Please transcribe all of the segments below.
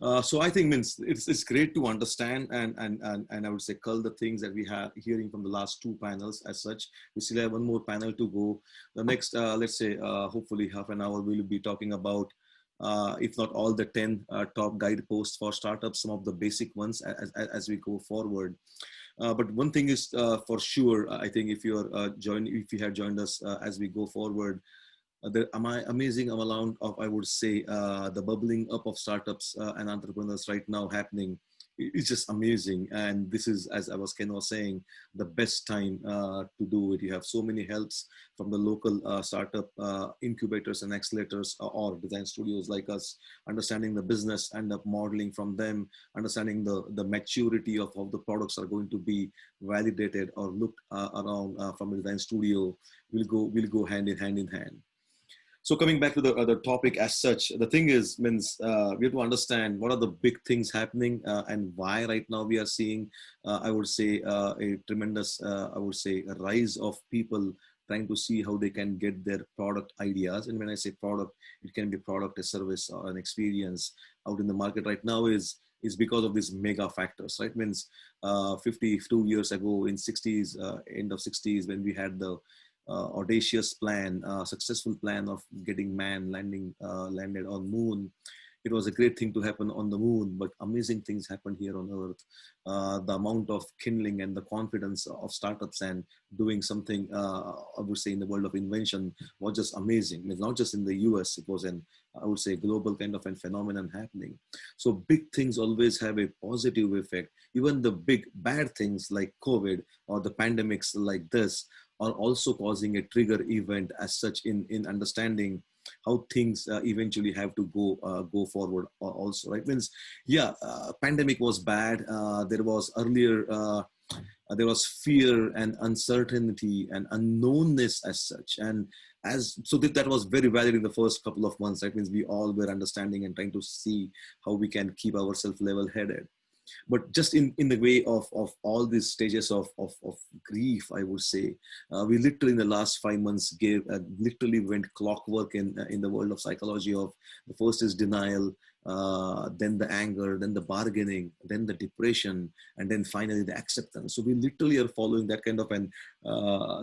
So I think means it's great to understand and I would say cull the things that we have hearing from the last two panels as such. We still have one more panel to go. The next, let's say, hopefully half an hour, we'll be talking about, if not all the 10 top guideposts for startups, some of the basic ones as we go forward. But one thing is for sure, I think if if you have joined us as we go forward, the amazing amount of, I would say, the bubbling up of startups and entrepreneurs right now happening. It's just amazing. And this is, as Ken was saying, the best time to do it. You have so many helps from the local startup incubators and accelerators or design studios like us, understanding the business, end up modeling from them, understanding the maturity of how the products are going to be validated or looked around from a design studio will go hand in hand. So coming back to the topic as such, the thing is, means we have to understand what are the big things happening and why right now we are seeing, I would say, a tremendous, I would say, a rise of people trying to see how they can get their product ideas. And when I say product, it can be product, a service, or an experience out in the market right now is because of these mega factors, right? Means 52 years ago in 60s, end of 60s, when we had the audacious plan, successful plan of getting man landed on moon. It was a great thing to happen on the moon, but amazing things happened here on Earth. The amount of kindling and the confidence of startups and doing something, I would say, in the world of invention was just amazing. It's not just in the US, it was I would say, global kind of a phenomenon happening. So big things always have a positive effect. Even the big bad things like COVID or the pandemics like this are also causing a trigger event as such in understanding how things eventually have to go forward also, right? Means, yeah, pandemic was bad. There was earlier, there was fear and uncertainty and unknownness as such. And so that was very valid in the first couple of months, right? Means we all were understanding and trying to see how we can keep ourselves level-headed. But just in the way of all these stages of grief, I would say, we literally in the last 5 months literally went clockwork in the world of psychology of the first is denial, then the anger, then the bargaining, then the depression, and then finally the acceptance. So we literally are following that kind of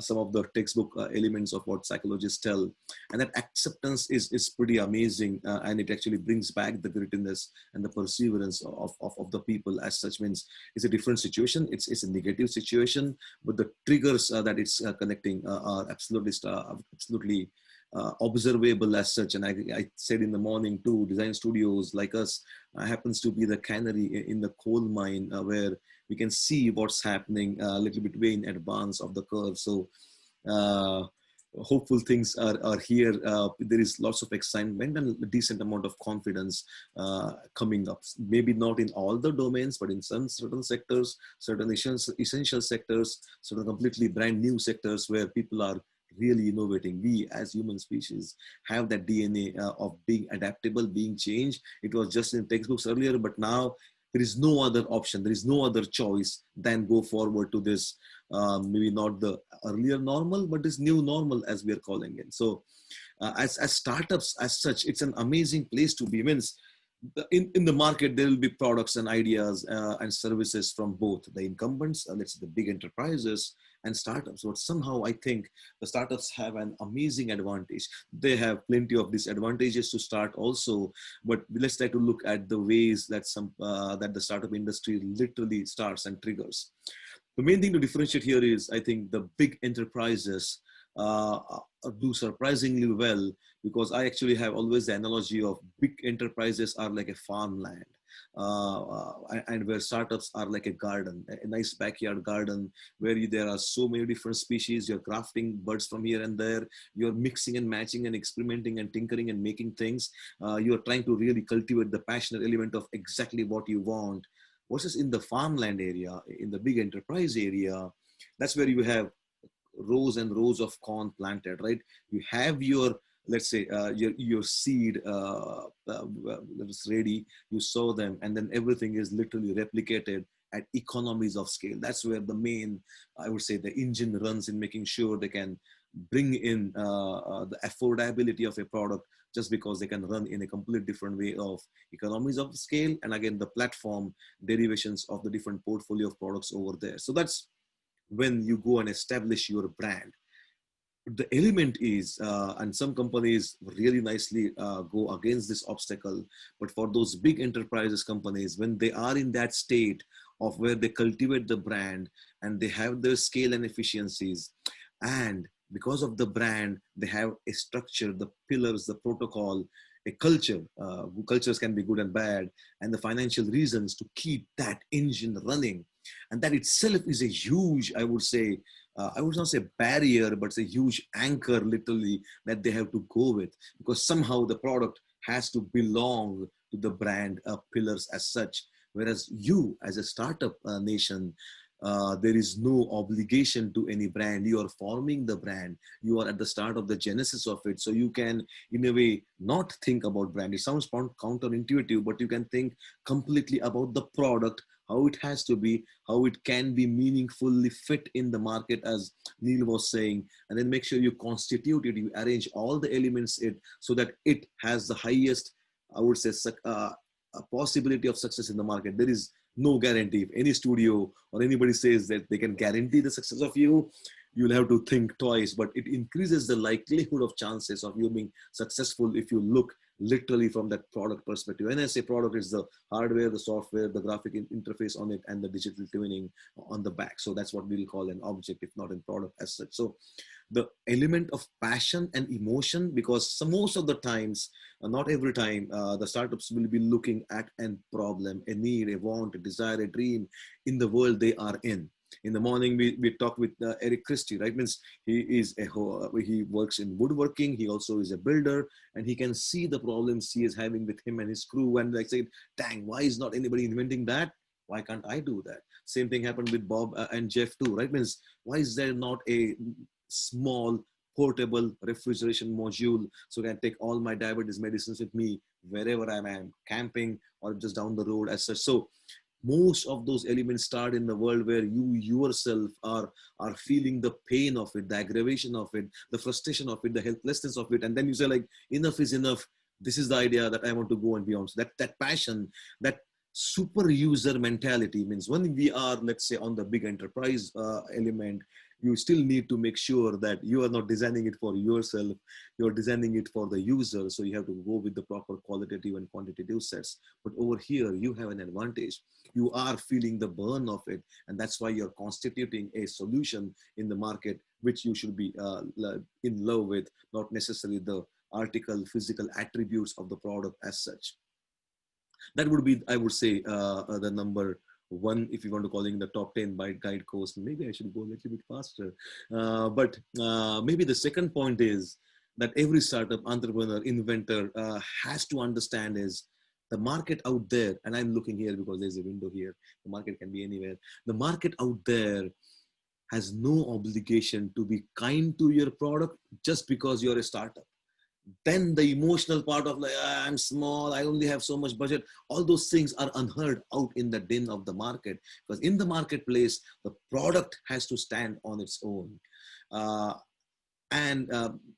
some of the textbook elements of what psychologists tell. And that acceptance is pretty amazing, and it actually brings back the grittiness and the perseverance of the people as such. Means it's a different situation, it's a negative situation, but the triggers that it's connecting are absolutely observable as such. And I said in the morning too, design studios like us happens to be the canary in the coal mine, where we can see what's happening a little bit way in advance of the curve. So hopeful things are here. There is lots of excitement and a decent amount of confidence coming up. Maybe not in all the domains, but in some certain sectors, certain essential sectors, certain completely brand new sectors where people are really innovating. We as human species have that DNA of being adaptable, being changed. It was just in textbooks earlier, but now there is no other option. There is no other choice than go forward to this, maybe not the earlier normal, but this new normal as we are calling it. So as startups as such, it's an amazing place to be. Means in the market, there will be products and ideas and services from both the incumbents, let's say the big enterprises, and startups. But somehow I think the startups have an amazing advantage. They have plenty of disadvantages to start also, but let's try to look at the ways that that the startup industry literally starts and triggers. The main thing to differentiate here is, I think, the big enterprises do surprisingly well, because I actually have always the analogy of big enterprises are like a farmland, and where startups are like a garden, a nice backyard garden where there are so many different species. You're grafting buds from here and there. You're mixing and matching and experimenting and tinkering and making things. You're trying to really cultivate the passionate element of exactly what you want. Versus in the farmland area, in the big enterprise area, that's where you have rows and rows of corn planted, right? You have your, let's say, your seed that's ready, you sow them, and then everything is literally replicated at economies of scale. That's where the main, I would say, the engine runs in making sure they can bring in the affordability of a product just because they can run in a completely different way of economies of scale, and again the platform derivations of the different portfolio of products over there. So that's when you go and establish your brand. The element is, and some companies really nicely go against this obstacle, but for those big enterprises companies, when they are in that state of where they cultivate the brand and they have their scale and efficiencies, and because of the brand they have a structure, the pillars, the protocol, a culture. Cultures can be good and bad, and the financial reasons to keep that engine running, and that itself is a huge, I would say, I would not say barrier, but it's a huge anchor literally that they have to go with, because somehow the product has to belong to the brand pillars as such. Whereas you as a startup nation, there is no obligation to any brand. You are forming the brand. You are at the start of the genesis of it. So you can, in a way, not think about brand. It sounds counterintuitive, but you can think completely about the product, how it has to be, how it can be meaningfully fit in the market, as Neil was saying, and then make sure you constitute it, you arrange all the elements it so that it has the highest, I would say, a possibility of success in the market. There is no guarantee. If any studio or anybody says that they can guarantee the success of you, you'll have to think twice, but it increases the likelihood of chances of you being successful if you look literally from that product perspective. When I say product, it's the hardware, the software, the graphic interface on it, and the digital twinning on the back. So that's what we'll call an object, if not a product as such. So the element of passion and emotion, because most of the times, not every time, the startups will be looking at a problem, a need, a want, a desire, a dream in the world they are in. In the morning, we talked with Eric Christie, right? Means he works in woodworking. He also is a builder, and he can see the problems he is having with him and his crew. And like say, dang, why is not anybody inventing that? Why can't I do that? Same thing happened with Bob and Jeff too, right? Means why is there not a small portable refrigeration module so I can take all my diabetes medicines with me wherever I am, camping or just down the road as such. So most of those elements start in the world where you yourself are feeling the pain of it, the aggravation of it, the frustration of it, the helplessness of it, and then you say like, enough is enough. This is the idea that I want to go and beyond. So that passion, that super user mentality means when we are, let's say, on the big enterprise element, you still need to make sure that you are not designing it for yourself, you're designing it for the user. So you have to go with the proper qualitative and quantitative sets. But over here, you have an advantage. You are feeling the burn of it. And that's why you're constituting a solution in the market, which you should be in love with, not necessarily the article, physical attributes of the product as such. That would be, I would say, the number one, if you want to call it the top 10 by Guideposts. Maybe I should go a little bit faster. But maybe the second point is that every startup, entrepreneur, inventor has to understand is the market out there, and I'm looking here because there's a window here. The market can be anywhere. The market out there has no obligation to be kind to your product just because you're a startup. Then the emotional part of like, I'm small, I only have so much budget, all those things are unheard out in the din of the market, because in the marketplace the product has to stand on its own. And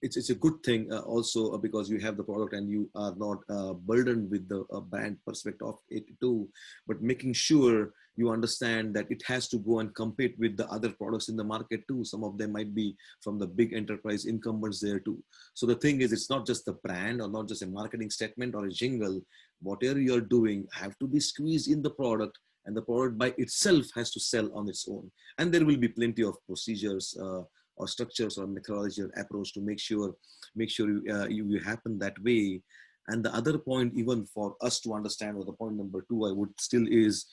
it's a good thing also because you have the product and you are not burdened with the brand perspective of it too, but making sure you understand that it has to go and compete with the other products in the market too. Some of them might be from the big enterprise incumbents there too. So the thing is, it's not just the brand or not just a marketing statement or a jingle. Whatever you're doing have to be squeezed in the product, and the product by itself has to sell on its own. And there will be plenty of procedures or structures or methodology or approach to make sure you happen that way. And the other point, even for us to understand, or the point number two, I would still is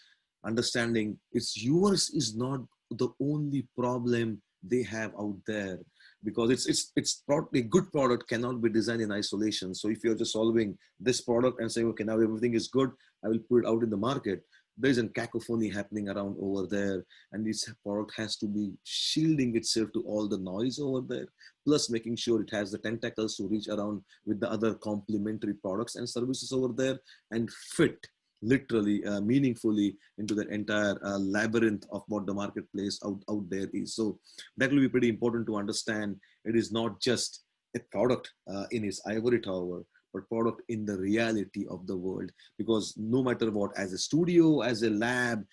understanding it's yours is not the only problem they have out there, because it's a good product cannot be designed in isolation. So if you're just solving this product and saying, okay, now everything is good, I will put it out in the market, there's a cacophony happening around over there, and this product has to be shielding itself to all the noise over there, plus making sure it has the tentacles to reach around with the other complementary products and services over there and fit literally, meaningfully into the entire labyrinth of what the marketplace out there is. So that will be pretty important to understand. It is not just a product in its ivory tower, but product in the reality of the world. Because no matter what, as a studio, as a lab,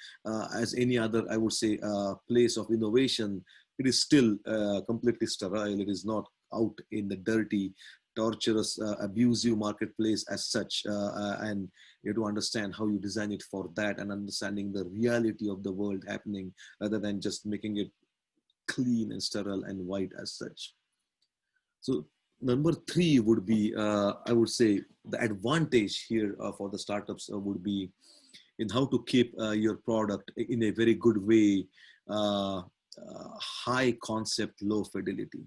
as any other, I would say, place of innovation, it is still completely sterile. It is not out in the dirty, torturous, abusive marketplace as such. And you have to understand how you design it for that, and understanding the reality of the world happening, rather than just making it clean and sterile and white as such. So number three would be, I would say, the advantage here for the startups would be in how to keep your product in a very good way, high concept, low fidelity.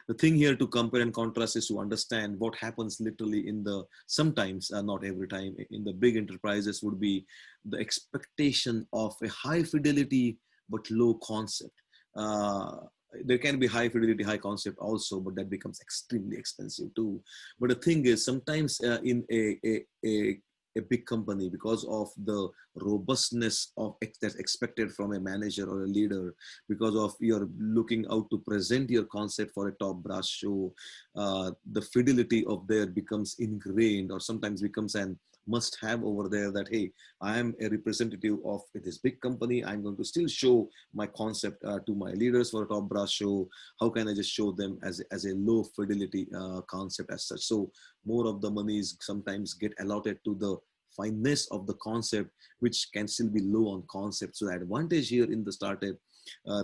The thing here to compare and contrast is to understand what happens literally in the, sometimes, not every time, in the big enterprises would be the expectation of a high fidelity but low concept. Uh, there can be high fidelity, high concept also, but that becomes extremely expensive too. But the thing is, sometimes in a big company, because of the robustness of that's expected from a manager or a leader, because of you're looking out to present your concept for a top brass show, the fidelity of there becomes ingrained, or sometimes becomes an must have over there, that hey, I am a representative of this big company, I'm going to still show my concept to my leaders for a top brass show. How can I just show them as a low fidelity concept as such? So more of the monies sometimes get allotted to the fineness of the concept, which can still be low on concept. So the advantage here in the startup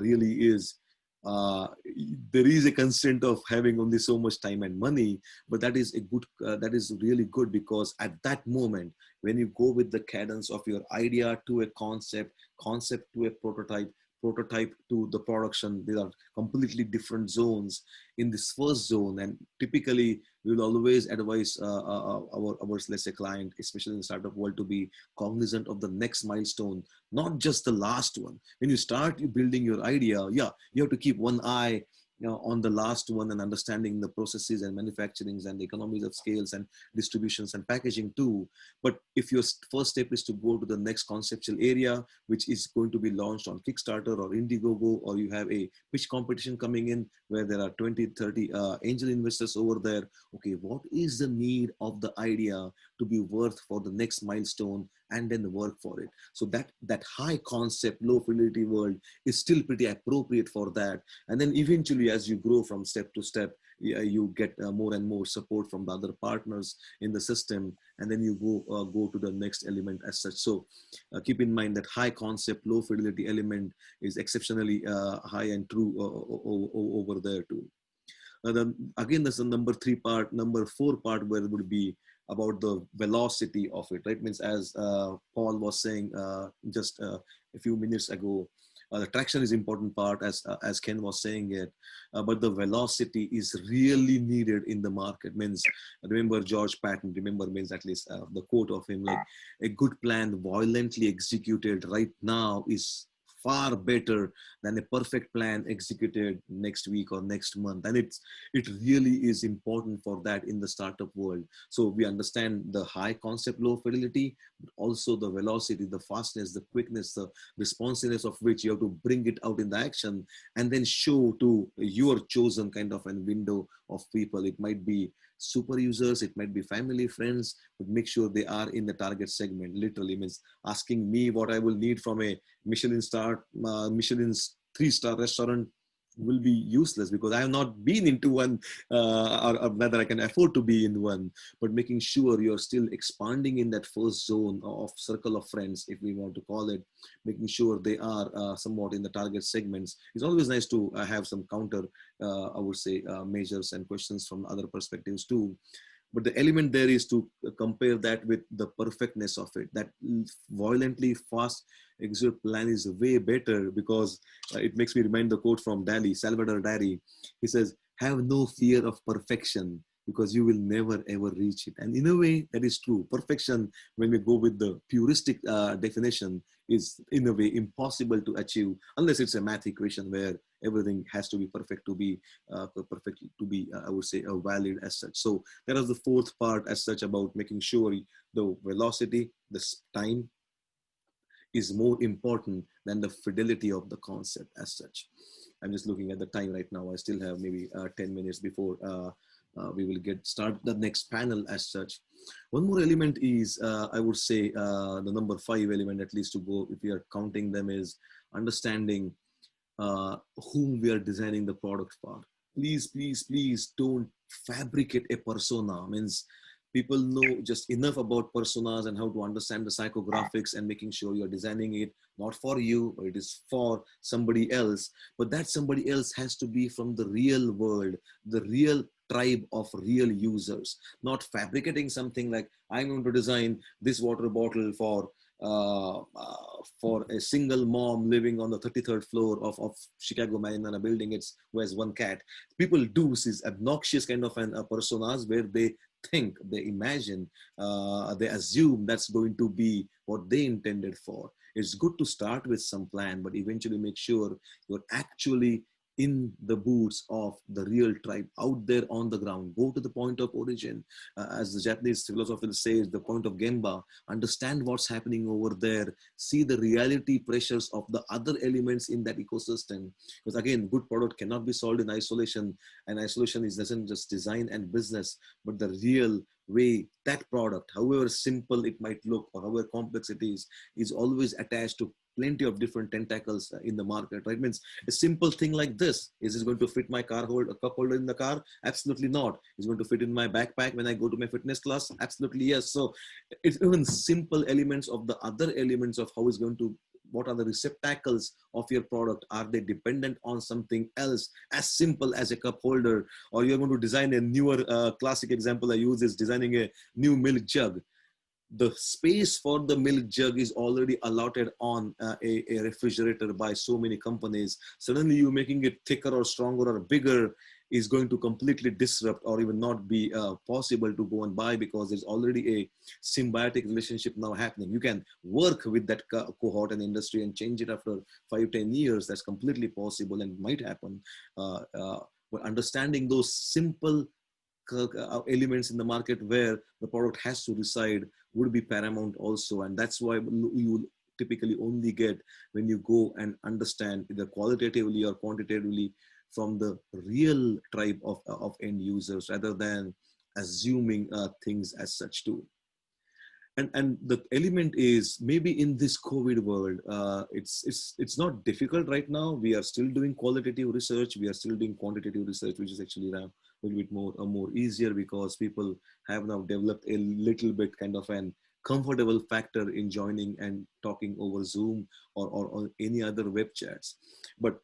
really is, uh, there is a constraint of having only so much time and money, but that is a good, that is really good, because at that moment, when you go with the cadence of your idea to a concept, concept to a prototype, prototype to the production, there are completely different zones in this first zone. And typically we will always advise our let's say client, especially in the startup world, to be cognizant of the next milestone, not just the last one. When you start building your idea, yeah, you have to keep one eye, you know, on the last one, and understanding the processes and manufacturings and the economies of scales and distributions and packaging too. But if your first step is to go to the next conceptual area, which is going to be launched on Kickstarter or Indiegogo, or you have a pitch competition coming in where there are 20, 30 angel investors over there, okay, what is the need of the idea to be worth for the next milestone, and then work for it. So that high concept, low fidelity world is still pretty appropriate for that. And then eventually, as you grow from step to step, you get more and more support from the other partners in the system, and then you go to the next element as such. So keep in mind that high concept, low fidelity element is exceptionally high and true over there too. Then again, there's a number three part, number four part, where it would be about the velocity of it, right? Means, as Paul was saying just a few minutes ago, the traction is important part, as Ken was saying it, but the velocity is really needed in the market. Means, remember George Patton, remember, means at least the quote of him, like, a good plan violently executed right now is far better than a perfect plan executed next week or next month. And it really is important for that in the startup world. So we understand the high concept, low fidelity, but also the velocity, the fastness, the quickness, the responsiveness of which you have to bring it out in the action, and then show to your chosen kind of a window of people. It might be super users, it might be family, friends, but make sure they are in the target segment. Literally means asking me what I will need from a Michelin's 3-star restaurant will be useless, because I have not been into one, or whether I can afford to be in one. But making sure you're still expanding in that first zone of circle of friends, if we want to call it, making sure they are somewhat in the target segments. It's always nice to have some counter, I would say, measures and questions from other perspectives too. But the element there is to compare that with the perfectness of it. That violently fast execute plan is way better, because it makes me remind the quote from Salvador Dali. He says, have no fear of perfection, because you will never ever reach it. And in a way, that is true. Perfection, when we go with the puristic definition, is in a way impossible to achieve unless it's a math equation where everything has to be perfect to be I would say, valid as such. So that is the fourth part as such, about making sure the velocity, the time is more important than the fidelity of the concept as such. I'm just looking at the time right now. I still have maybe 10 minutes before we will get start the next panel as such. One more element is, I would say, the number 5 element, at least to go, if we are counting them, is understanding whom we are designing the product for. Please, please, please don't fabricate a persona. Means people know just enough about personas and how to understand the psychographics, and making sure you're designing it not for you, or it is for somebody else. But that somebody else has to be from the real world, the real tribe of real users, not fabricating something like, I'm going to design this water bottle for a single mom living on the 33rd floor of Chicago Marina building, it's who has one cat. People do these obnoxious kind of personas where they think, they imagine, they assume that's going to be what they intended for. It's good to start with some plan, but eventually make sure you're actually in the boots of the real tribe out there on the ground. Go to the point of origin. As the Japanese philosopher says, the point of Gemba. Understand what's happening over there. See the reality pressures of the other elements in that ecosystem. Because again, good product cannot be solved in isolation. And isolation doesn't just design and business, but the real way that product, however simple it might look or however complex it is always attached to plenty of different tentacles in the market, right? Means a simple thing like this, is it going to fit my cup holder in the car? Absolutely not. Is it going to fit in my backpack when I go to my fitness class? Absolutely yes. So it's even simple elements of the other elements of how it's going to, what are the receptacles of your product? Are they dependent on something else as simple as a cup holder? Or you're going to design a newer, classic example I use is designing a new milk jug. The space for the milk jug is already allotted on a refrigerator by so many companies. Suddenly you making it thicker or stronger or bigger is going to completely disrupt or even not be possible to go and buy, because there's already a symbiotic relationship now happening. You can work with that cohort and industry and change it after 5-10 years. That's completely possible and might happen. But understanding those simple elements in the market where the product has to reside would be paramount also. And that's why you typically only get when you go and understand either qualitatively or quantitatively from the real tribe of end users, rather than assuming things as such too. And the element is, maybe in this COVID world, it's not difficult right now. We are still doing qualitative research. We are still doing quantitative research, which is actually now a little bit more easier, because people have now developed a little bit kind of an comfortable factor in joining and talking over Zoom or any other web chats. But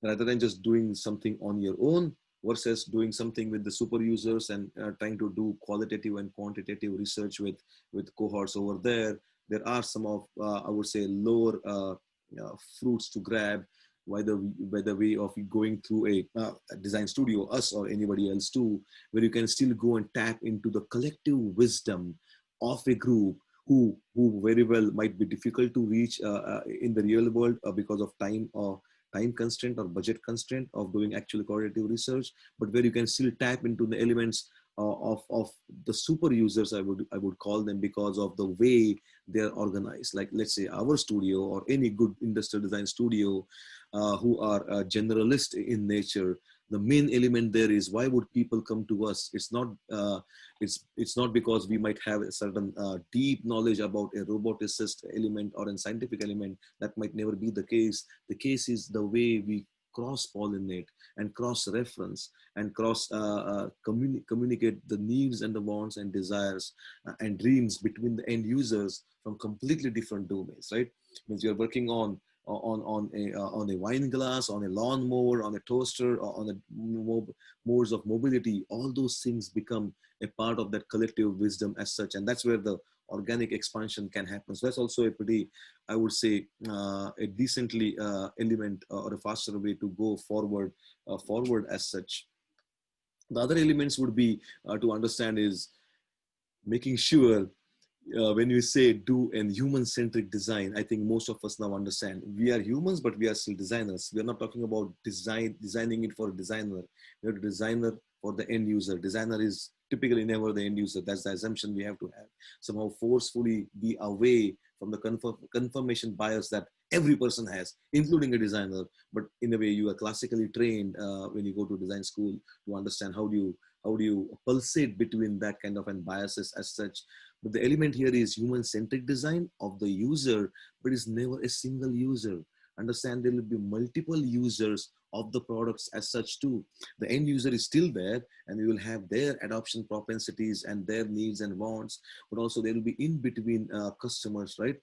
rather than just doing something on your own versus doing something with the super users and trying to do qualitative and quantitative research with cohorts over there, there are some of, I would say, lower fruits to grab by the way of going through a design studio, us or anybody else too, where you can still go and tap into the collective wisdom of a group who very well might be difficult to reach in the real world because of time constraint or budget constraint of doing actual qualitative research, but where you can still tap into the elements of the super users, I would call them, because of the way they're organized. Like, let's say our studio or any good industrial design studio who are generalist in nature. The main element there is, why would people come to us? It's not because we might have a certain deep knowledge about a roboticist element or a scientific element. That might never be the case. The case is the way we cross-pollinate and cross-reference and communicate the needs and the wants and desires and dreams between the end users from completely different domains, right? Means you're working on a wine glass, on a lawnmower, on a toaster, or on a modes of mobility. All those things become a part of that collective wisdom as such, and that's where the organic expansion can happen. So that's also a pretty, I would say, a decently element or a faster way to go forward as such. The other elements would be to understand is making sure when you say do an human-centric design, I think most of us now understand we are humans, but we are still designers. We are not talking about designing it for a designer. We are a designer for the end user. Designer is typically never the end user. That's the assumption we have to have. Somehow forcefully be away from the confirmation bias that every person has, including a designer. But in a way, you are classically trained when you go to design school to understand how do you pulsate between that kind of and biases as such. But the element here is human-centric design of the user, but it's never a single user. Understand there will be multiple users of the products as such too. The end user is still there and we will have their adoption propensities and their needs and wants, but also there will be in between customers, right?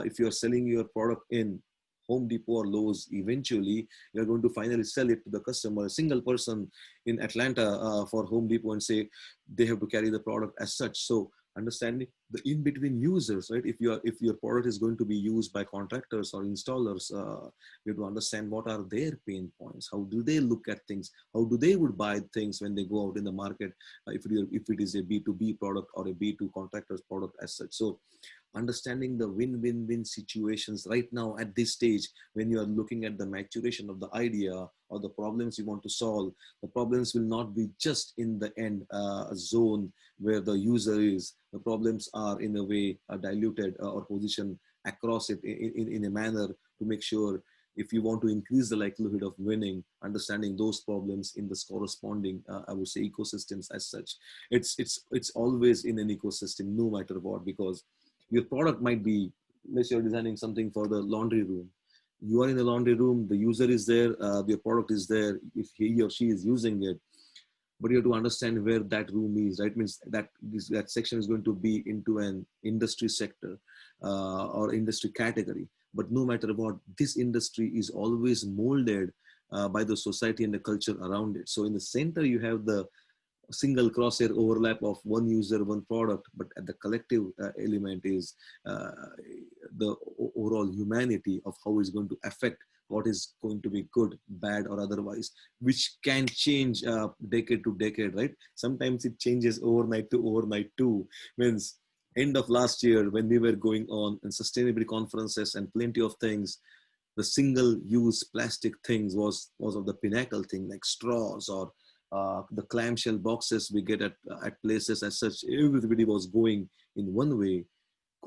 If you're selling your product in Home Depot or Lowe's, eventually you're going to finally sell it to the customer. A single person in Atlanta for Home Depot and say they have to carry the product as such. So understanding the in-between users, right? If your product is going to be used by contractors or installers, you have to understand what are their pain points. How do they look at things? How do they would buy things when they go out in the market? If it is a B2B product or a B2 contractor's product as such. So understanding the win-win-win situations right now at this stage, when you are looking at the maturation of the idea or the problems you want to solve, the problems will not be just in the end zone where the user is. The problems are in a way diluted or positioned across it in a manner to make sure if you want to increase the likelihood of winning, understanding those problems in the corresponding, I would say, ecosystems as such. It's always in an ecosystem, no matter what, because your product might be, unless you're designing something for the laundry room. You are in the laundry room, the user is there, your product is there, if he or she is using it, but you have to understand where that room is, right? Means that section is going to be into an industry sector or industry category. But no matter what, this industry is always molded by the society and the culture around it. So in the center, you have the single crosshair overlap of one user, one product, but at the collective element is uh, the overall humanity of how it's going to affect what is going to be good, bad, or otherwise, which can change decade to decade, right? Sometimes it changes overnight to overnight too. Means end of last year when we were going on in sustainability conferences and plenty of things, the single-use plastic things was of the pinnacle thing, like straws or the clamshell boxes we get at places as such. Everybody was going in one way.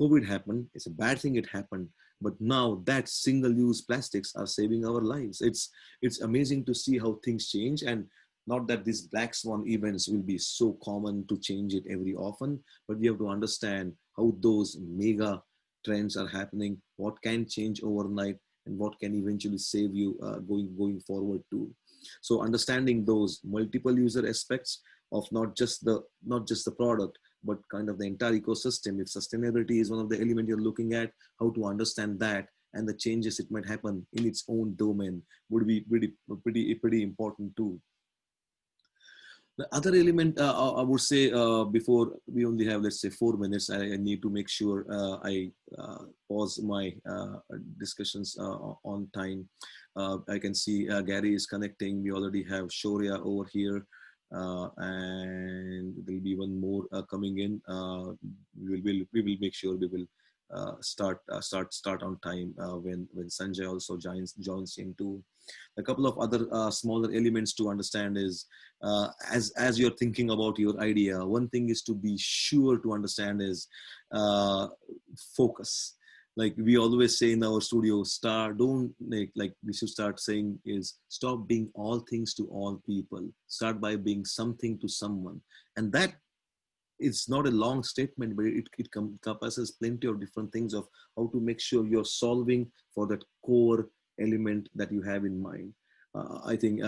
COVID happened. It's a bad thing it happened. But now that single-use plastics are saving our lives. It's amazing to see how things change, and not that these black swan events will be so common to change it every often, but we have to understand how those mega trends are happening, what can change overnight, and what can eventually save you going forward too. So understanding those multiple user aspects of not just the product, but kind of the entire ecosystem. If sustainability is one of the elements you're looking at, how to understand that and the changes it might happen in its own domain would be pretty important too. The other element, I would say, before we only have, let's say, 4 minutes, I need to make sure I pause my discussions on time. I can see Gary is connecting. We already have Shoria over here. And there'll be one more coming in. We will make sure we will start on time when Sanjay also joins in too. A couple of other smaller elements to understand is as you're thinking about your idea, one thing is to be sure to understand is focus. Like we always say in our studio, don't like we should start saying is stop being all things to all people. Start by being something to someone. And that it's not a long statement, but it encompasses plenty of different things of how to make sure you're solving for that core element that you have in mind. I think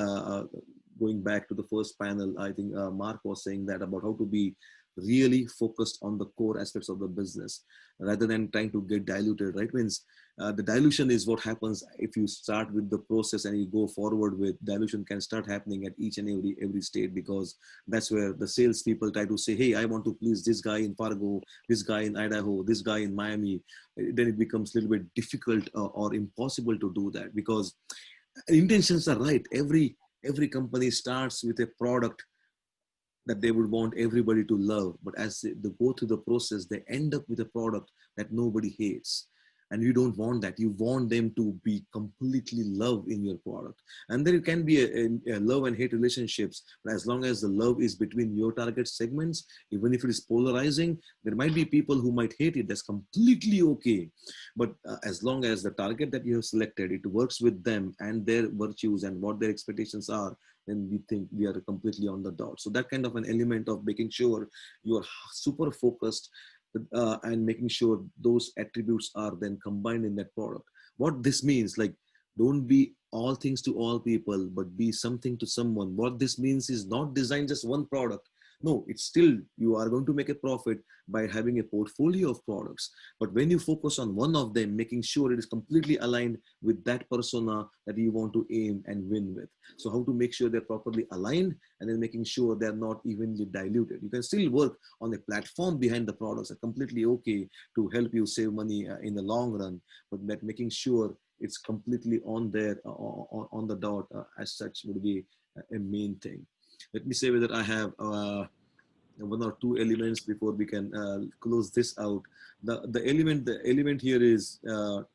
going back to the first panel, I think Mark was saying that about how to be really focused on the core aspects of the business rather than trying to get diluted, right? Means the dilution is what happens if you start with the process and you go forward with dilution can start happening at each and every state, because that's where the sales people try to say, hey, I want to please this guy in Fargo, this guy in Idaho, this guy in Miami. Then it becomes a little bit difficult or impossible to do that, because intentions are right. Every company starts with a product that they would want everybody to love, but as they go through the process, they end up with a product that nobody hates. And you don't want that. You want them to be completely love in your product. And there can be a love and hate relationships, but as long as the love is between your target segments, even if it is polarizing, there might be people who might hate it. That's completely okay. But as long as the target that you have selected, it works with them and their virtues and what their expectations are, then we think we are completely on the dot. So that kind of an element of making sure you are super focused and making sure those attributes are then combined in that product. What this means, like, don't be all things to all people, but be something to someone. What this means is not design just one product. No, it's still, you are going to make a profit by having a portfolio of products. But when you focus on one of them, making sure it is completely aligned with that persona that you want to aim and win with. So how to make sure they're properly aligned, and then making sure they're not evenly diluted. You can still work on the platform behind the products, are completely okay to help you save money in the long run, but that making sure it's completely on there, on the dot as such would be a main thing. Let me say whether I have one or two elements before we can close this out. The element here is, the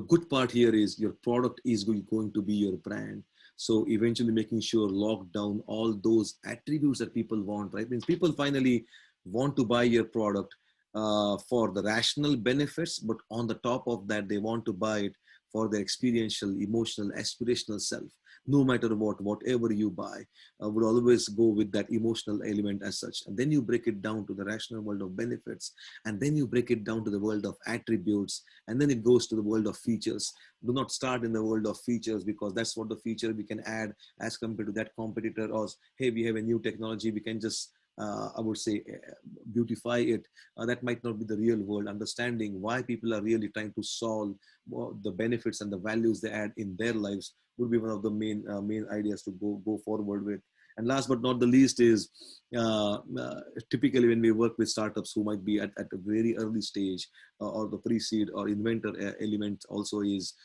good part here is your product is going to be your brand. So eventually making sure lock down all those attributes that people want, right? Means people finally want to buy your product for the rational benefits, but on the top of that, they want to buy it for their experiential, emotional, aspirational self. No matter what, whatever you buy, would always go with that emotional element as such. And then you break it down to the rational world of benefits, and then you break it down to the world of attributes, and then it goes to the world of features. Do not start in the world of features, because that's what the feature we can add as compared to that competitor. Or, hey, we have a new technology, we can just I would say beautify it. That might not be the real world. Understanding why people are really trying to solve the benefits and the values they add in their lives would be one of the main ideas to go forward with. And last but not the least is, typically when we work with startups who might be at a very early stage, or the pre-seed or inventor element also is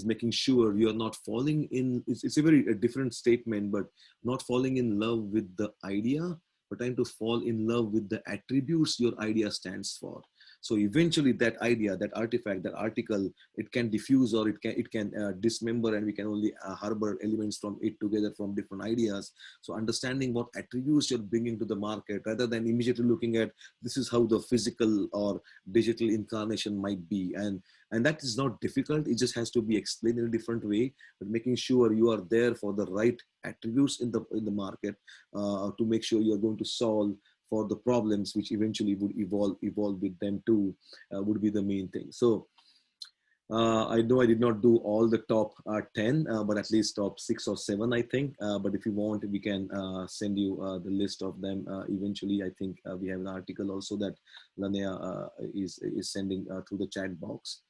making sure you're not falling in, it's a very different statement, but not falling in love with the idea, but trying to fall in love with the attributes your idea stands for. So eventually that idea, that artifact, that article, it can diffuse, or it can dismember, and we can only harbor elements from it together from different ideas. So understanding what attributes you're bringing to the market, rather than immediately looking at this is how the physical or digital incarnation might be. And that is not difficult. It just has to be explained in a different way, but making sure you are there for the right attributes in the market, to make sure you are going to solve for the problems which eventually would evolve with them too, would be the main thing. So I know I did not do all the top 10, but at least top 6 or 7, I think. But if you want, we can send you the list of them eventually. I think we have an article also that Lanea is sending through the chat box.